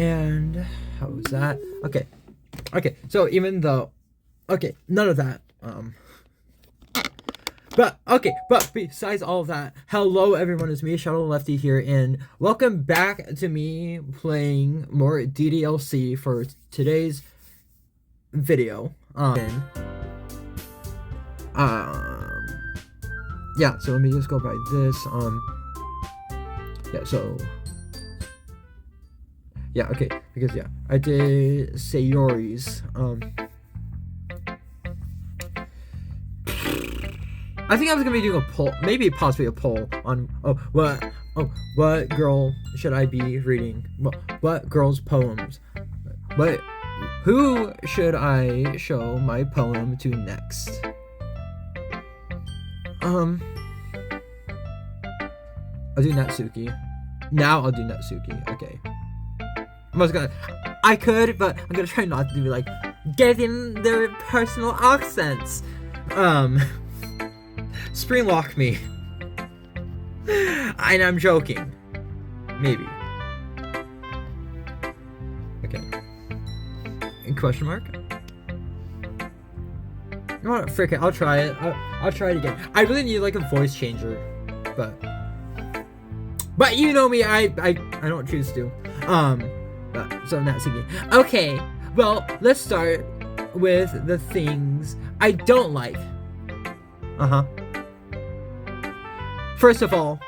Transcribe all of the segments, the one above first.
And how was that? Okay. So even though, none of that. But besides all of that, hello everyone, it's me, Shadow Lefty here, and welcome back to me playing more DDLC for today's video. Yeah, so let me just go by this. Because I did Sayori's. I think I was gonna be doing a poll, possibly a poll on what girl should I be reading? What girl's poems? Who should I show my poem to next? I'll do Natsuki. Now I'll do Natsuki. Okay. I could, but I'm gonna try not to do like getting their personal accents. Spring lock me. And I'm joking. Maybe. Okay. Question mark? You know what? Frick it. I'll try it. I'll try it again. I really need like a voice changer, but you know me. I don't choose to. So I'm not singing. Okay. Well, let's start with the things I don't like. First of all,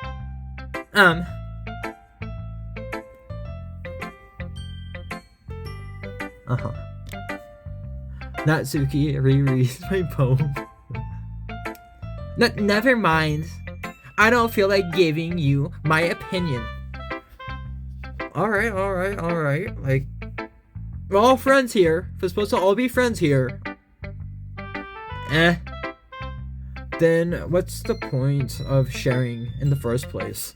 Natsuki rereads my poem. Never mind. I don't feel like giving you my opinion. Alright. Like, we're all friends here. We're supposed to all be friends here. Then what's the point of sharing in the first place?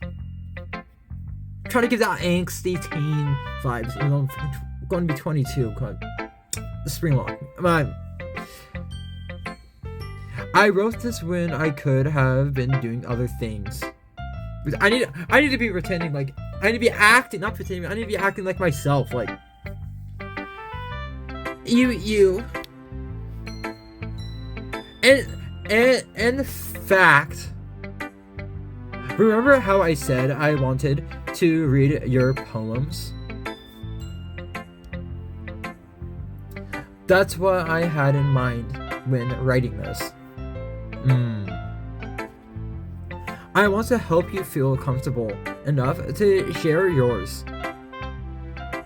Trying to give that angsty teen vibes, even though I'm going to be 22. God. Spring lock. Come on. I wrote this when I could have been doing other things. I need to be pretending like I need to be acting, not pretending. I need to be acting like myself, like you. And fact, remember how I said I wanted to read your poems? That's what I had in mind when writing this. I want to help you feel comfortable enough to share yours.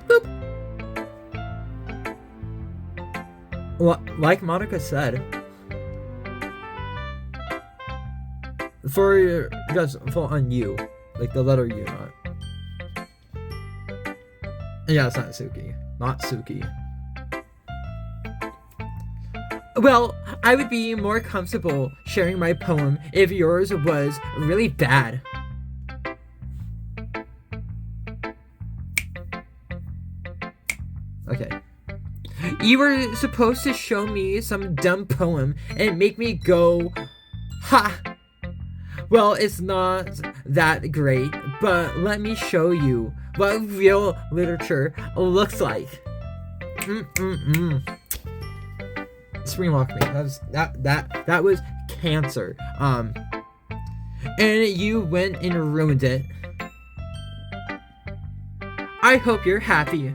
Boop. Like Monica said, for on you, like the letter U, not. Yeah, it's not Suki, not Suki. Well, I would be more comfortable sharing my poem if yours was really bad. Okay. You were supposed to show me some dumb poem and make me go, ha! Well, it's not that great, but let me show you what real literature looks like. Spring lock me. That was cancer. And you went and ruined it. I hope you're happy.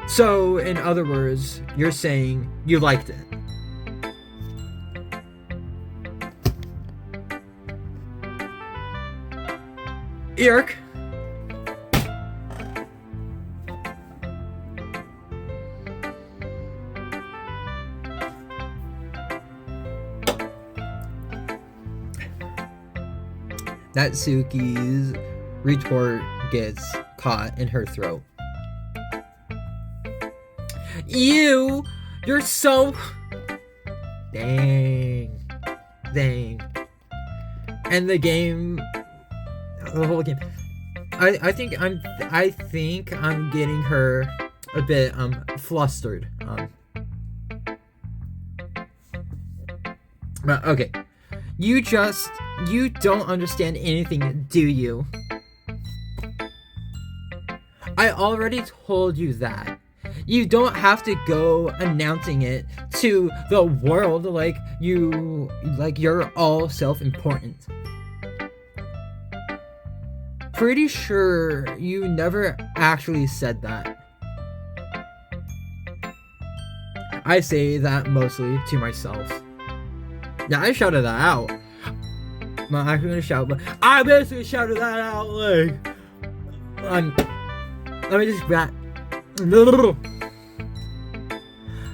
So, in other words, you're saying you liked it. Irk. Natsuki's retort gets caught in her throat. You're so... Dang. And the whole game. I think I'm getting her a bit flustered. But okay. You don't understand anything, do you? I already told you that. You don't have to go announcing it to the world like you're all self-important. Pretty sure you never actually said that. I say that mostly to myself. Yeah, I shouted that out. I'm not actually gonna shout, but I basically shouted that out like let me just grab.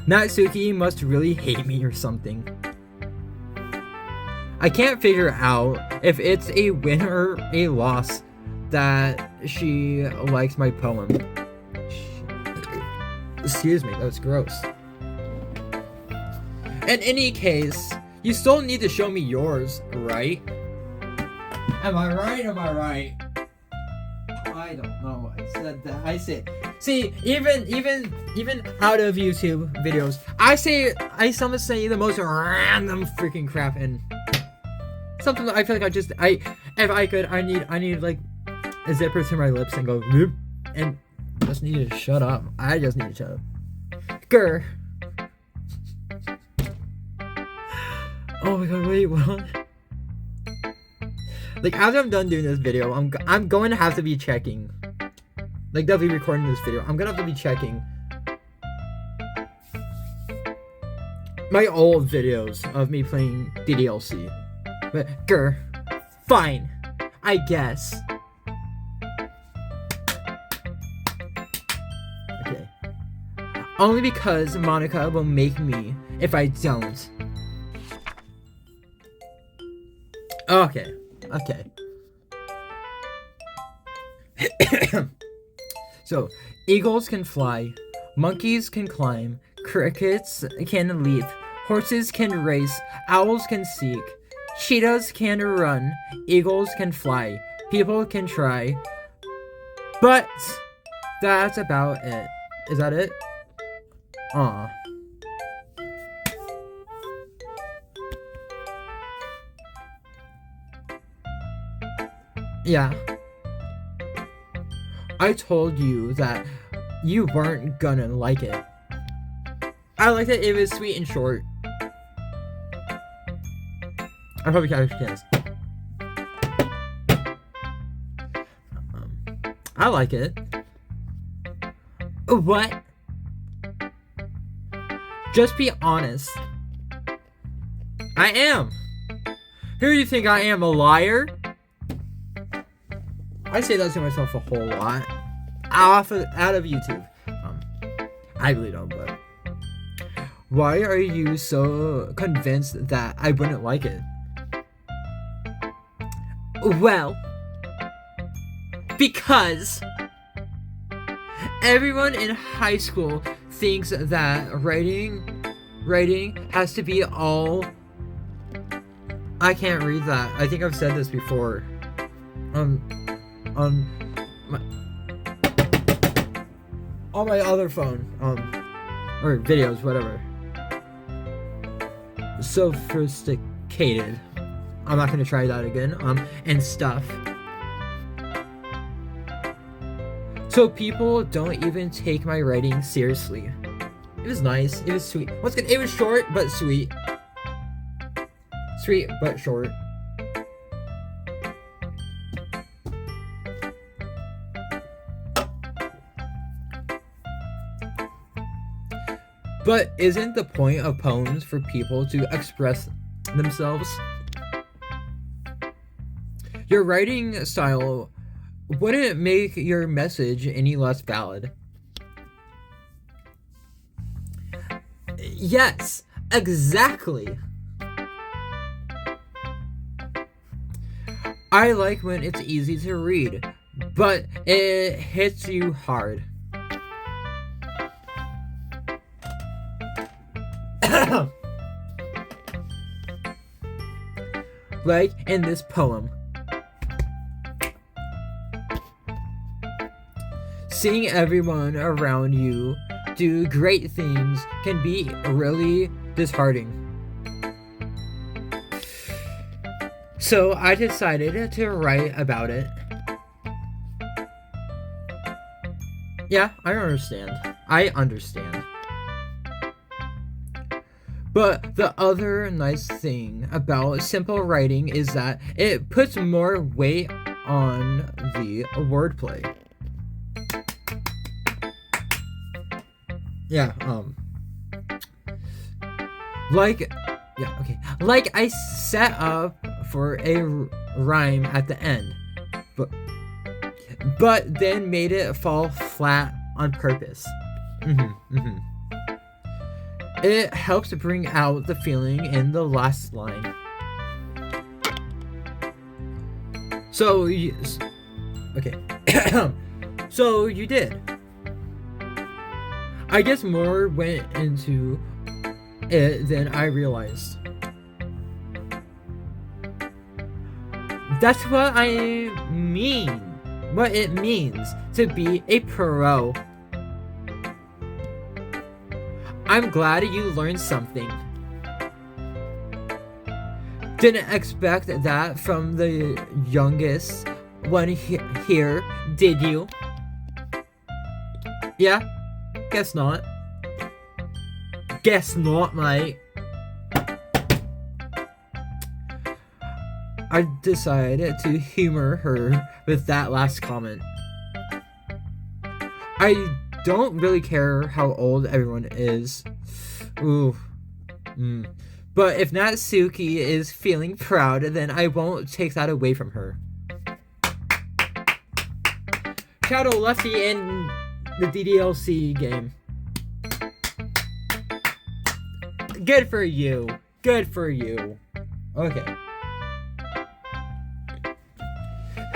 Natsuki must really hate me or something. I can't figure out if it's a win or a loss that she likes my poem. Excuse me, that was gross. In any case, you still need to show me yours, right? Am I right? I don't know. I said that. I said. See, even out of YouTube videos, I sometimes say the most random freaking crap, and something that I feel like if I could, I need like a zipper through my lips and go whoop, and just need to shut up. I just need to shut up. Grr. Oh my god, wait, what? Like, after I'm done doing this video, I'm going to have to be checking. Like, definitely recording this video. I'm gonna have to be checking my old videos of me playing DDLC. But, grr. Fine. I guess. Okay. Only because Monica will make me if I don't. Okay. So, eagles can fly, monkeys can climb, crickets can leap, horses can race, owls can seek, cheetahs can run, eagles can fly, people can try, but that's about it. Is that it? Aw. Yeah. I told you that you weren't gonna like it. I liked it. It was sweet and short. I probably can't. I like it. What? Just be honest. I am. Who do you think I am, a liar? I say that to myself a whole lot. Out of YouTube. I really don't, but why are you so convinced that I wouldn't like it? Well, because everyone in high school thinks that writing has to be all. I can't read that. I think I've said this before. On my other phone, or videos, whatever. Sophisticated. I'm not gonna try that again. And stuff. So people don't even take my writing seriously. It was nice. It was sweet. What's good? It was short but sweet. Sweet but short. But isn't the point of poems for people to express themselves? Your writing style wouldn't make your message any less valid. Yes, exactly. I like when it's easy to read, but it hits you hard. Like in this poem. Seeing everyone around you do great things can be really disheartening. So I decided to write about it. Yeah, I understand. But the other nice thing about simple writing is that it puts more weight on the wordplay. Yeah, like I set up for a rhyme at the end, but then made it fall flat on purpose. It helps bring out the feeling in the last line. So so you did. I guess more went into it than I realized. That's what I mean. What it means to be a pro. I'm glad you learned something. Didn't expect that from the youngest one here, did you? Yeah? Guess not. Guess not, mate. I decided to humor her with that last comment. I don't really care how old everyone is. Ooh. But if Natsuki is feeling proud, then I won't take that away from her. Shout out Lefty in the DDLC game. Good for you. Good for you. Okay.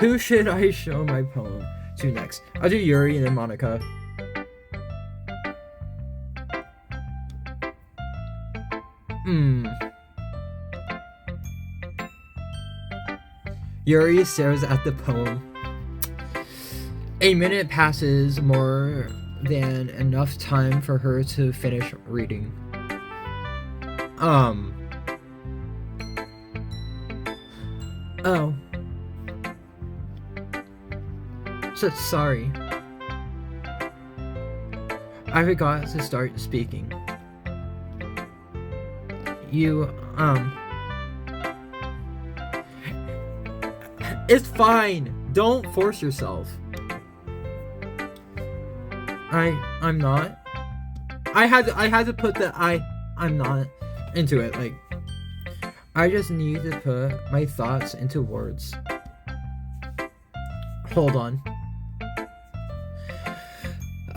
Who should I show my poem to next? I'll do Yuri and then Monica. Yuri stares at the poem. A minute passes, more than enough time for her to finish reading. Oh. So sorry. I forgot to start speaking. It's fine. Don't force yourself. I'm not. I had to put the I'm not into it. Like, I just need to put my thoughts into words. Hold on.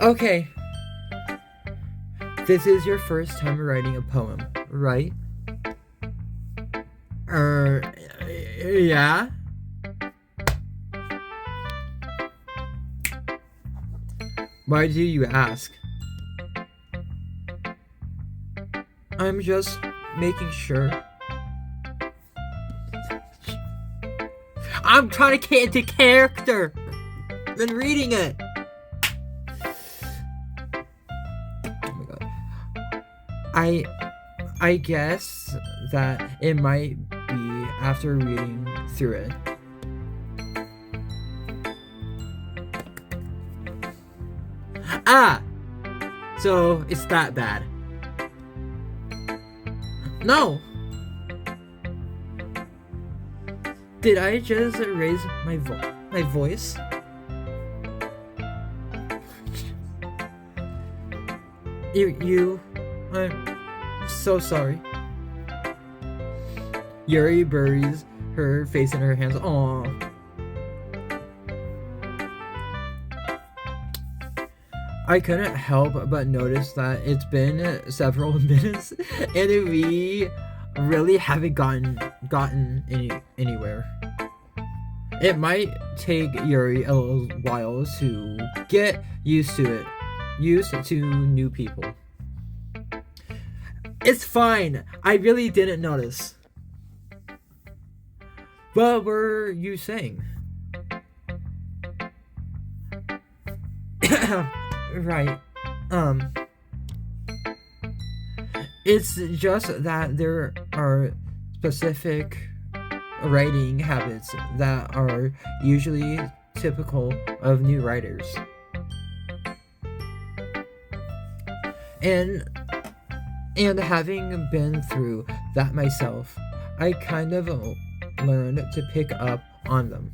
Okay. This is your first time writing a poem, right? Yeah? Why do you ask? I'm just making sure. I'm trying to get into character than reading it. Oh my god. I guess that it might be after reading through it. So it's that bad. No. Did I just raise my voice? I'm so sorry. Yuri buries her face in her hands. Aww. I couldn't help but notice that it's been several minutes and we really haven't gotten anywhere. It might take Yuri a little while to get used to new people. It's fine. I really didn't notice. What were you saying? Right. It's just that there are specific writing habits that are usually typical of new writers. And having been through that myself, I kind of learned to pick up on them.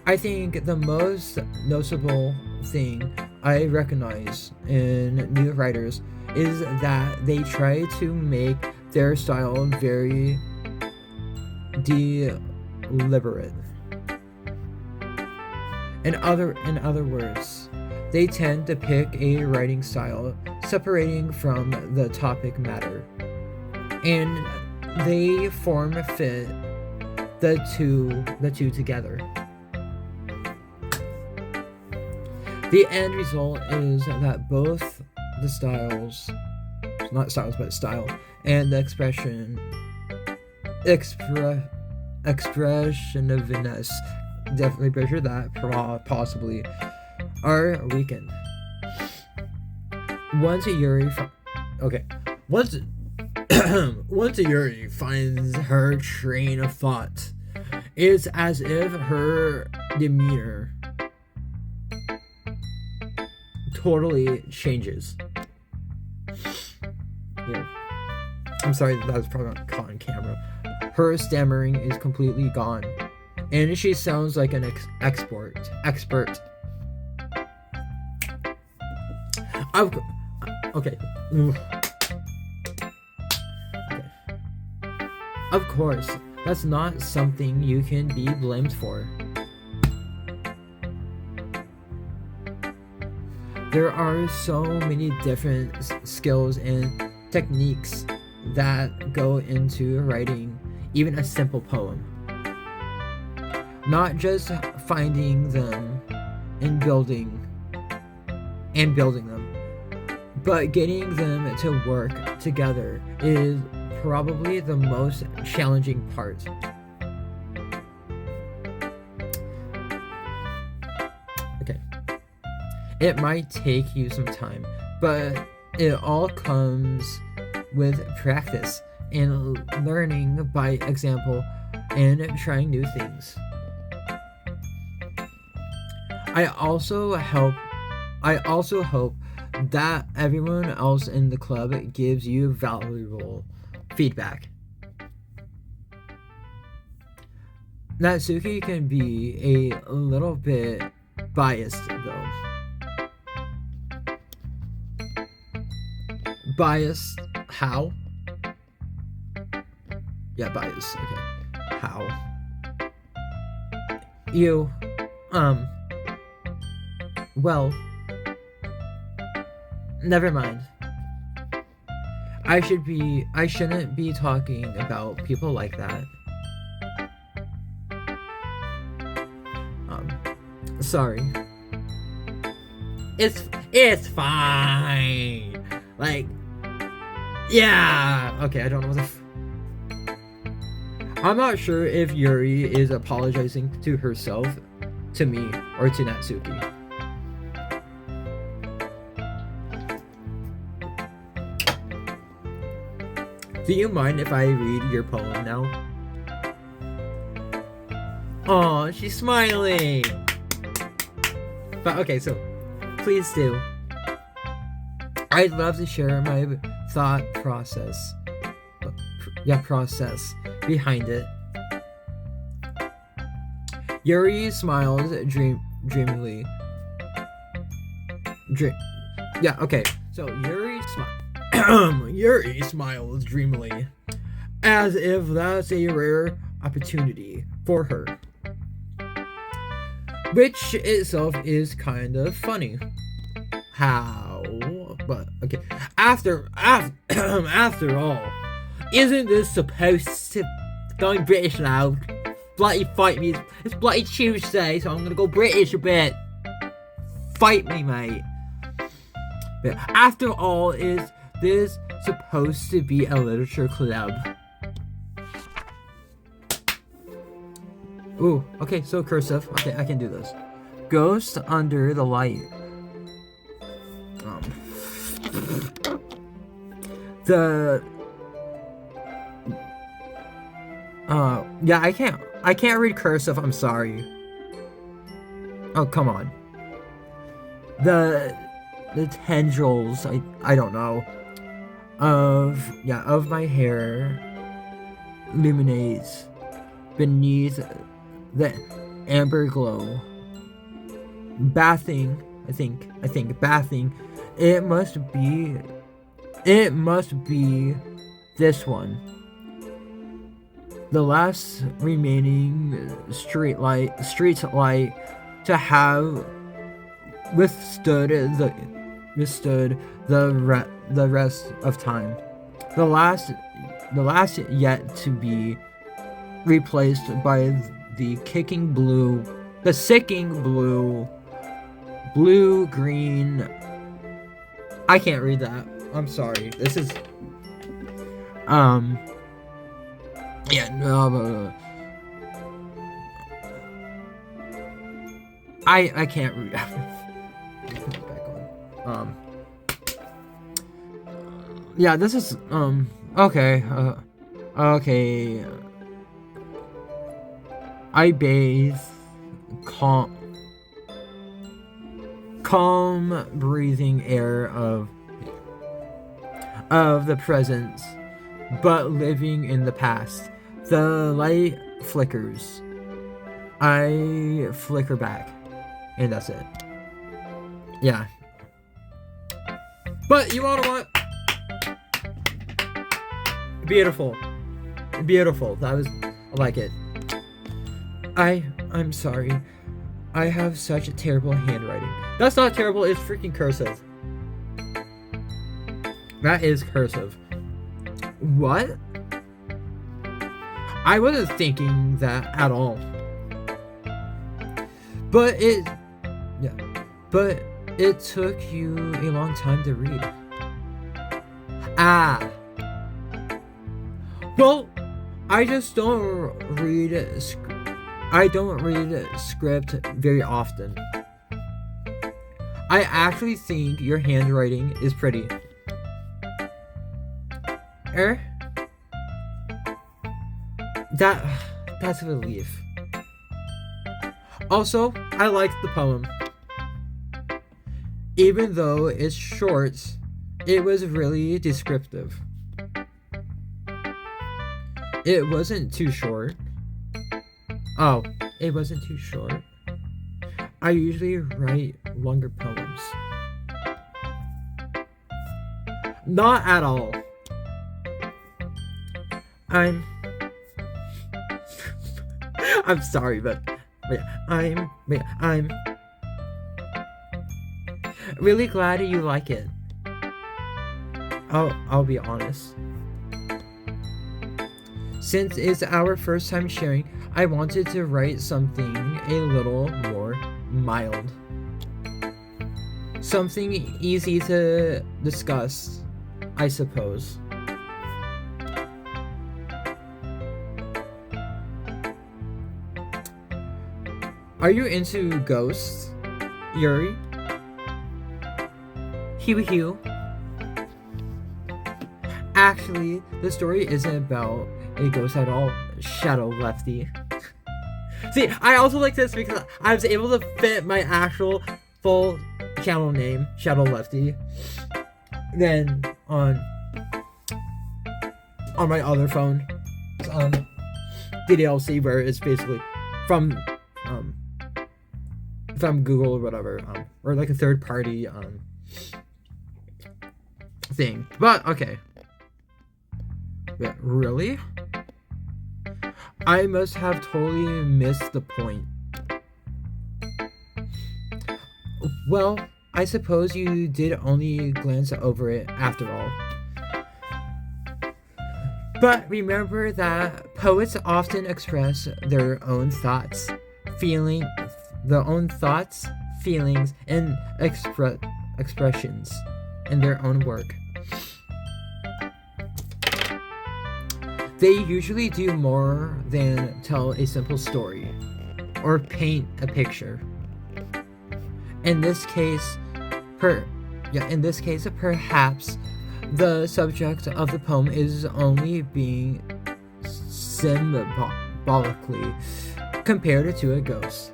I think the most noticeable thing I recognize in new writers is that they try to make their style very deliberate. In other words, they tend to pick a writing style separating from the topic matter, and they form fit the two together. The end result is that both the styles, not styles, but style, and the expressiveness, definitely butcher that, possibly, are weakened. Once Yuri finds her train of thought, it's as if her demeanor totally changes. Yeah. I'm sorry, that was probably not caught on camera. Her stammering is completely gone, and she sounds like an expert. Okay. Of course, that's not something you can be blamed for. There are so many different skills and techniques that go into writing even a simple poem. Not just finding them and building them, but getting them to work together is probably the most challenging part. Okay. It might take you some time, but it all comes with practice and learning by example and trying new things. I also hope that everyone else in the club gives you valuable feedback. Natsuki can be a little bit biased though. Biased? How? Yeah, biased. Okay. How? Well, never mind. I shouldn't be talking about people like that. Sorry. It's fine. Like, yeah. Okay, I don't know what I'm not sure if Yuri is apologizing to herself, to me, or to Natsuki. Do you mind if I read your poem now? Aw, she's smiling! But okay, so, please do. I'd love to share my thought process. Process behind it. Yuri smiles dreamily. Okay, so Yuri smiles dreamily, as if that's a rare opportunity for her, which itself is kind of funny. How? But okay. After all, isn't this supposed to going British now? Bloody fight me! It's bloody Tuesday, so I'm gonna go British a bit. Fight me, mate. But after all, is this supposed to be a literature club? Ooh, okay, so cursive. Okay, I can do this. Ghost under the light. Yeah, I can't read cursive, I'm sorry. Oh, come on. The tendrils, I don't know, of my hair illuminates beneath the amber glow. Bathing, I think bathing, it must be this one. The last remaining street light to have withstood the rest of time. The last yet to be replaced by the sicking blue green. I can't read that. I'm sorry. This is yeah, no, I can't read. Put it back on. Yeah, this is okay. Okay. I bathe calm breathing air of the present, but living in the past. The light flickers. I flicker back. And that's it. Yeah. But you all know what? Beautiful. Beautiful. That was, I like it. I'm sorry. I have such a terrible handwriting. That's not terrible, it's freaking cursive. That is cursive. What? I wasn't thinking that at all. But it took you a long time to read. Ah. Well, I just don't read script very often. I actually think your handwriting is pretty. That's a relief. Also, I liked the poem. Even though it's short, it was really descriptive. It wasn't too short. Oh, it wasn't too short. I usually write longer poems. Not at all. I'm sorry, but I'm really glad you like it. I'll be honest. Since it's our first time sharing, I wanted to write something a little more mild. Something easy to discuss, I suppose. Are you into ghosts, Yuri? Hugh. Actually, the story isn't about a ghost at all. Shadow Lefty. See, I also like this because I was able to fit my actual full channel name, Shadow Lefty, then on my other phone, DDLC, where it's basically from Google or whatever, or like a third party thing. But okay. Yeah, really? I must have totally missed the point. Well, I suppose you did only glance over it after all. But remember that poets often express their own thoughts, feelings, and expressions in their own work. They usually do more than tell a simple story or paint a picture. In this case, perhaps the subject of the poem is only being symbolically compared to a ghost.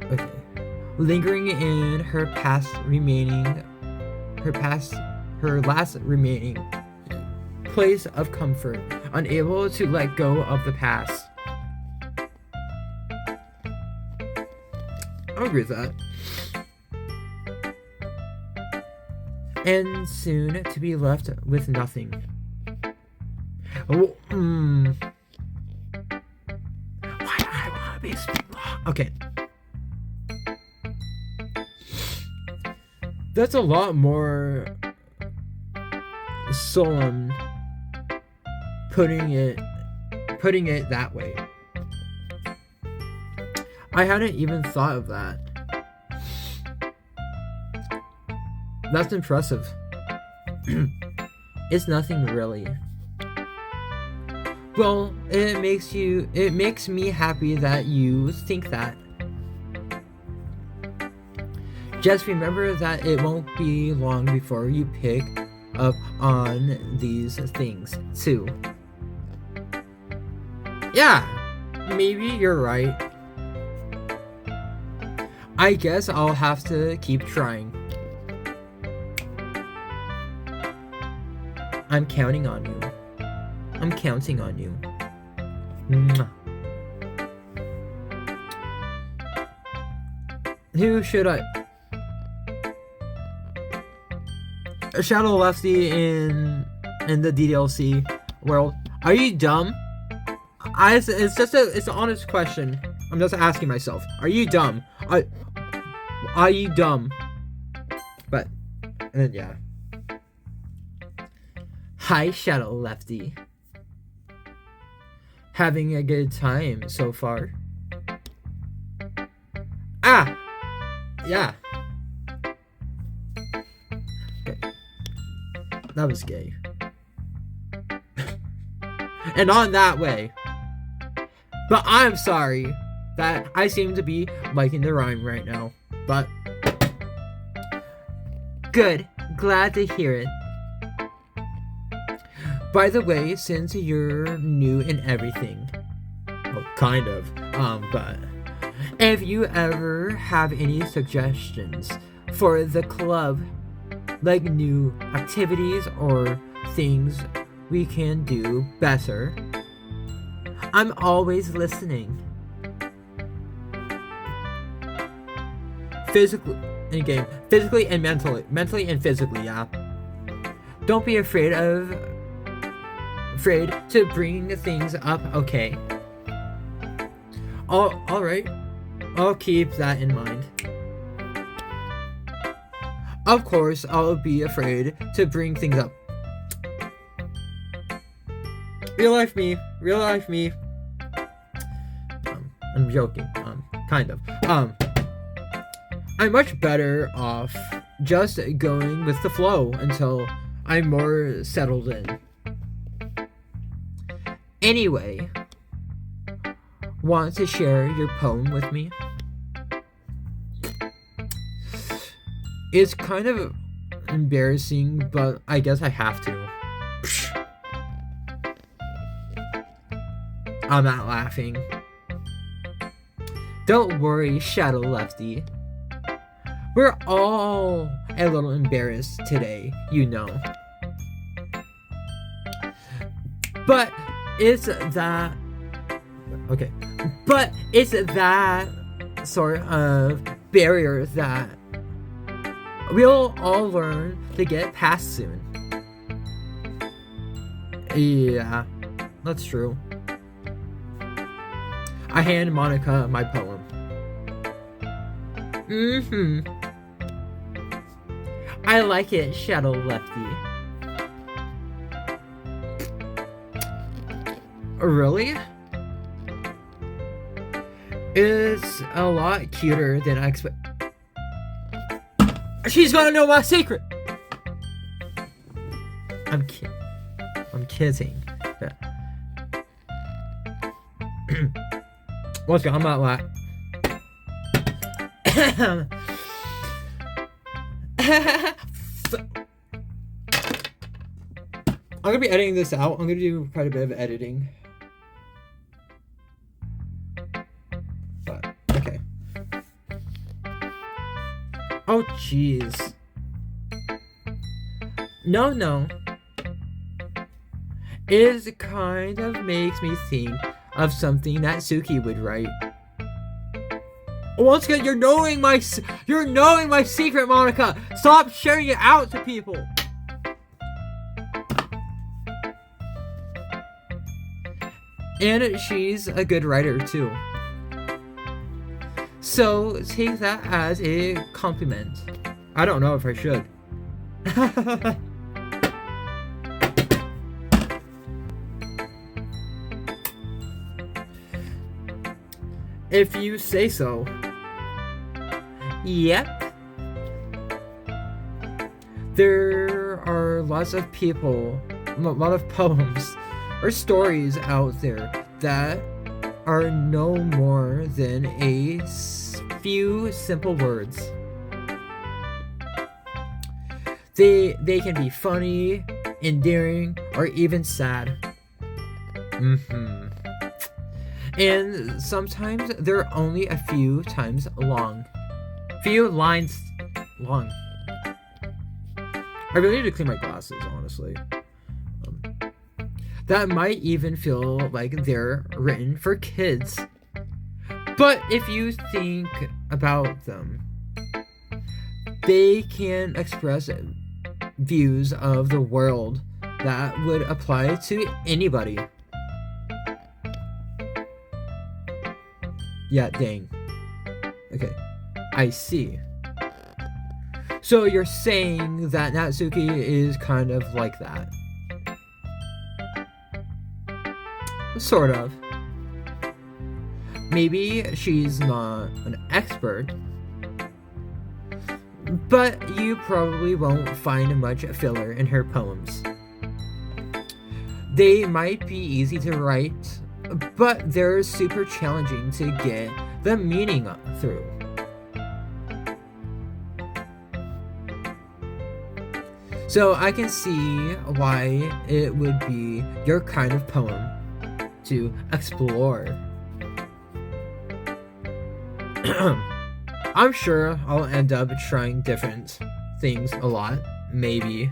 Okay. Lingering in her last remaining place of comfort, unable to let go of the past. I agree with that. And soon to be left with nothing. Why I want to be okay. That's a lot more solemn putting it that way. I hadn't even thought of that. That's impressive. It's nothing really. Well, it makes me happy that you think that. Just remember that it won't be long before you pick up on these things too. Yeah, maybe you're right. I guess I'll have to keep trying. I'm counting on you. I'm counting on you. Mwah. Who should I? Shadow Lefty in the DDLC world. Are you dumb? It's an honest question. I'm just asking myself. Are you dumb? Are you dumb? But yeah. Hi, Shadow Lefty. Having a good time so far? Yeah. Okay. That was gay. And not in that way. But I'm sorry that I seem to be liking the rhyme right now. But good. Glad to hear it. By the way, since you're new in everything, well, kind of, but if you ever have any suggestions for the club, like new activities or things we can do better, I'm always listening. Physically and mentally and physically, yeah. Don't be afraid to bring things up, okay? Alright. I'll keep that in mind. Of course, I'll be afraid to bring things up. Real life me. I'm joking. Kind of. I'm much better off just going with the flow until I'm more settled in. Anyway, want to share your poem with me? It's kind of embarrassing, but I guess I have to. I'm not laughing. Don't worry, Shadow Lefty. We're all a little embarrassed today, you know. But it's that sort of barrier that we'll all learn to get past soon. Yeah, that's true. I hand Monica my poem. I like it, Shadow Lefty. Really? It's a lot cuter than I expect. She's gonna know my secret. I'm kidding. Yeah. What's going on? I'm not laughing. I'm gonna be editing this out. I'm gonna do quite a bit of editing. But, okay. Oh, jeez. No. It kind of makes me think of something that Suki would write. Once again, you're knowing my secret, Monica. Stop sharing it out to people. And she's a good writer too. So take that as a compliment. I don't know if I should. If you say so. Yep. There are lots of people, a lot of poems or stories out there that are no more than a few simple words. They can be funny, endearing, or even sad. And sometimes they're only a few lines long. I really need to clean my glasses, honestly. That might even feel like they're written for kids. But if you think about them, they can express views of the world that would apply to anybody. Yeah, dang. Okay, I see. So you're saying that Natsuki is kind of like that? Sort of. Maybe she's not an expert, but you probably won't find much filler in her poems. They might be easy to write, but they're super challenging to get the meaning through. So I can see why it would be your kind of poem to explore. I'm sure I'll end up trying different things a lot. Maybe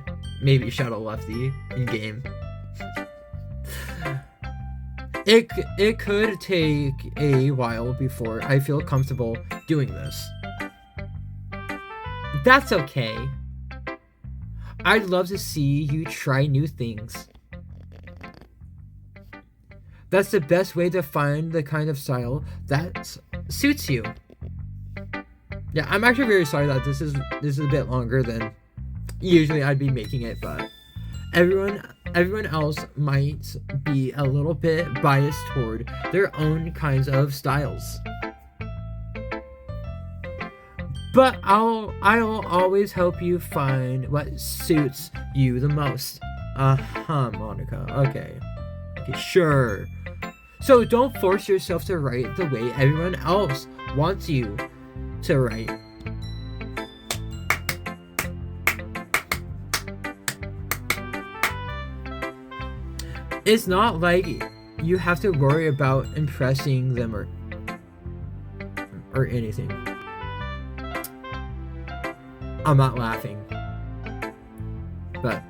Shadow Lefty in game. It could take a while before I feel comfortable doing this. That's okay. I'd love to see you try new things. That's the best way to find the kind of style that suits you. Yeah, I'm actually very sorry that this is a bit longer than usually I'd be making it, but everyone else might be a little bit biased toward their own kinds of styles. But I'll always help you find what suits you the most. Monica. Okay, sure. So don't force yourself to write the way everyone else wants you to write. It's not like you have to worry about impressing them or anything. I'm not laughing. But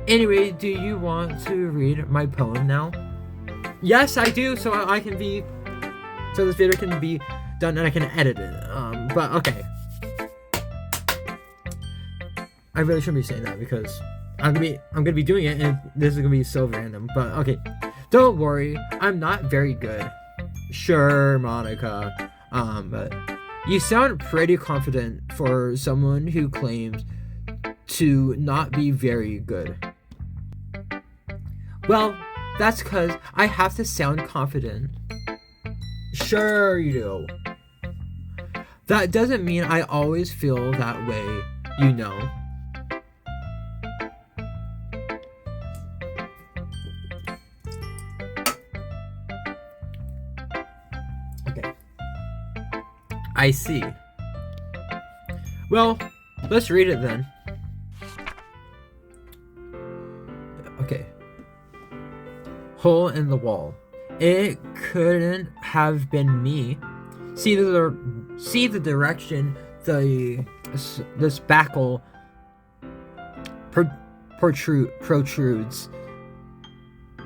anyway, do you want to read my poem now? Yes, I do, so this video can be done and I can edit it. But okay. I really shouldn't be saying that because I'm gonna be doing it and this is gonna be so random. But okay. Don't worry, I'm not very good. Sure, Monica. But you sound pretty confident for someone who claims to not be very good. Well, that's because I have to sound confident. Sure you do. That doesn't mean I always feel that way, you know. Okay. I see. Well, let's read it then. Okay. Hole in the wall. It couldn't have been me. See the direction the spackle protrudes.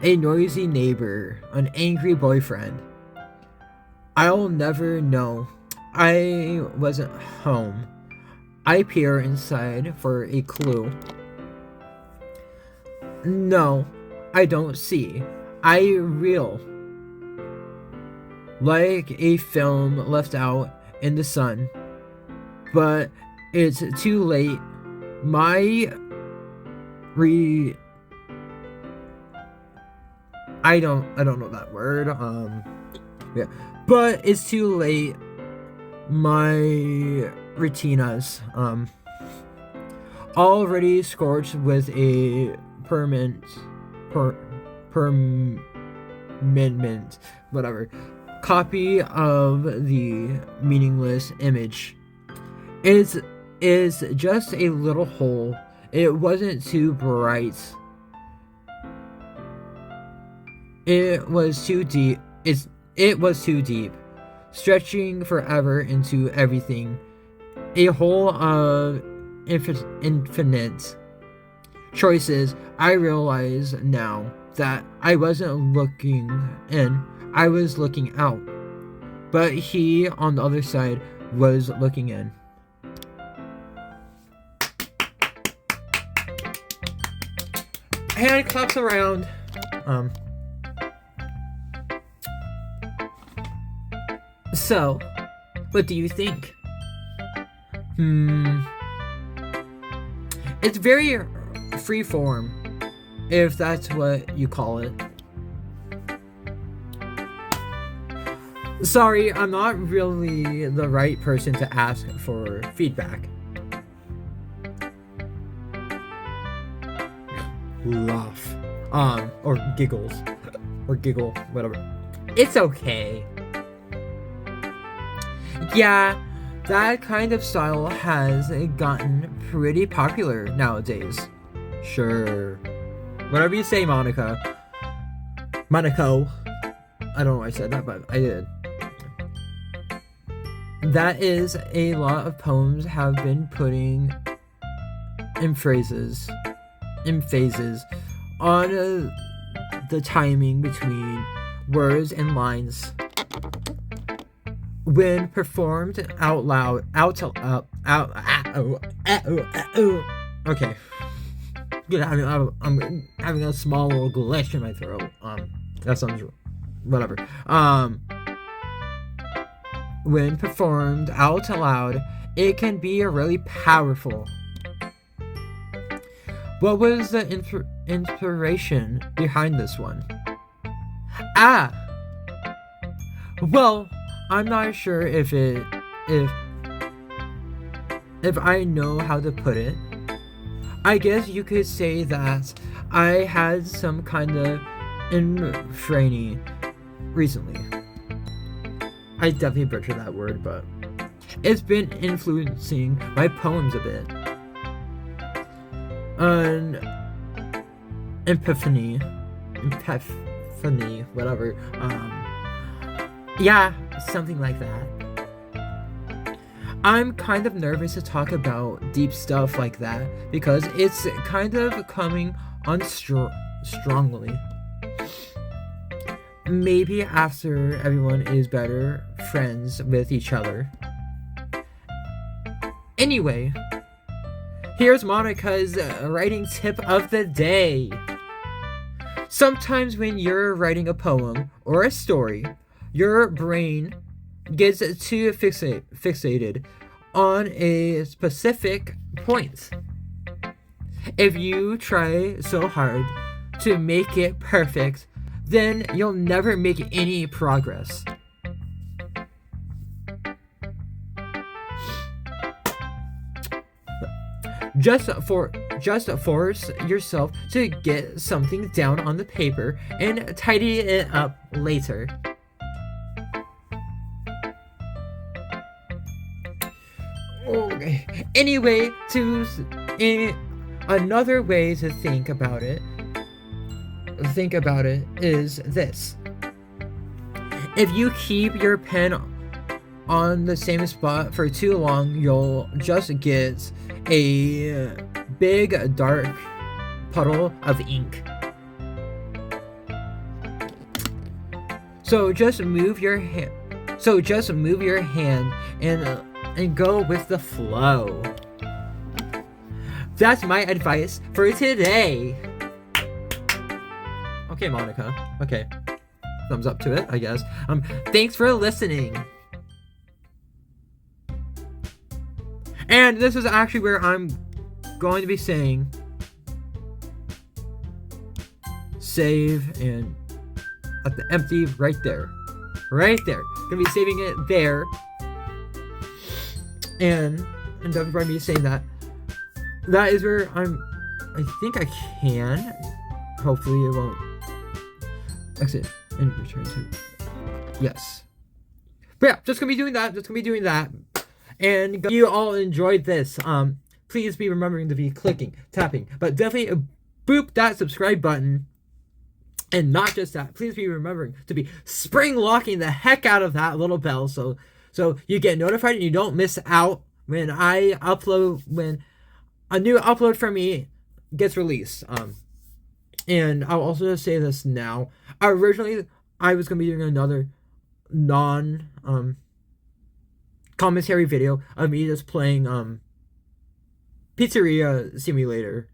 A noisy neighbor, an angry boyfriend. I'll never know. I wasn't home. I peer inside for a clue. No, I don't see. I reel. Like a film left out in the sun. But it's too late. I don't know that word. Yeah. But it's too late. My retinas already scorched with a permanent whatever copy of the meaningless image. It is just a little hole. It wasn't too bright. It was too deep. It was too deep, stretching forever into everything. A hole of infinite choices. I realize now that I wasn't looking in, I was looking out. But he, on the other side, was looking in. Hand claps around. So, what do you think? It's very freeform, if that's what you call it. Sorry, I'm not really the right person to ask for feedback. Laugh. Or giggles. Or giggle, whatever. It's okay. Yeah, that kind of style has gotten pretty popular nowadays. Sure. Whatever you say, Monaco. I don't know why I said that, but I did. That is, a lot of poems have been putting phases on the timing between words and lines. When performed out loud, okay. I'm having a small little glitch in my throat. That sounds whatever. When performed out loud, it can be really powerful. What was the inspiration behind this one? Well, I'm not sure if I know how to put it. I guess you could say that I had some kind of infrany recently. I definitely butchered that word, but it's been influencing my poems a bit. An epiphany, whatever. Yeah, something like that. I'm kind of nervous to talk about deep stuff like that because it's kind of coming on strongly. Maybe after everyone is better friends with each other. Anyway, here's Monica's writing tip of the day. Sometimes when you're writing a poem or a story, your brain gets too fixated on a specific point. If you try so hard to make it perfect, then you'll never make any progress. Just force yourself to get something down on the paper and tidy it up later. Okay. Anyway, another way to think about it is this. If you keep your pen on the same spot for too long, you'll just get a big dark puddle of ink. So just move your hand. And go with the flow. That's my advice for today. Okay, Monica. Okay. Thumbs up to it, I guess. Thanks for listening. And this is actually where I'm going to be saying save and at the empty right there. Right there. Gonna be saving it there. And don't mind me saying that. That is where I think I can. Hopefully it won't exit and return to. Yes. But yeah, just gonna be doing that. And you all enjoyed this. Please be remembering to be clicking, tapping, but definitely boop that subscribe button. And not just that, please be remembering to be spring locking the heck out of that little bell so you get notified and you don't miss out when when a new upload from me gets released. And I'll also just say this now. Originally, I was gonna be doing another commentary video of me just playing Pizzeria Simulator.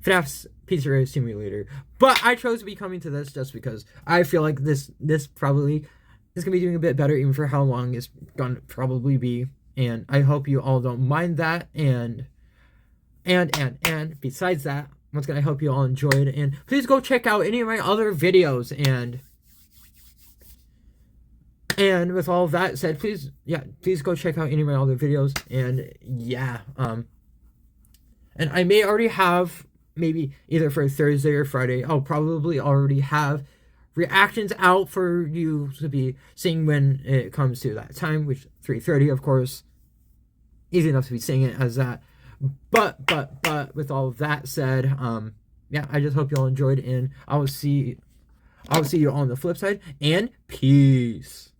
FNAF's Pizzeria Simulator. But I chose to be coming to this just because I feel like this probably is going to be doing a bit better even for how long it's going to probably be. And I hope you all don't mind that. And besides that, once again, I hope you all enjoyed. And please go check out any of my other videos. And with all of that said, please go check out any of my other videos. And yeah, and I may already have, maybe either for Thursday or Friday, I'll probably already have reactions out for you to be seeing when it comes to that time, which 3:30, of course. Easy enough to be saying it as that. But with all of that said, yeah, I just hope you all enjoyed, and I'll see you on the flip side, and peace.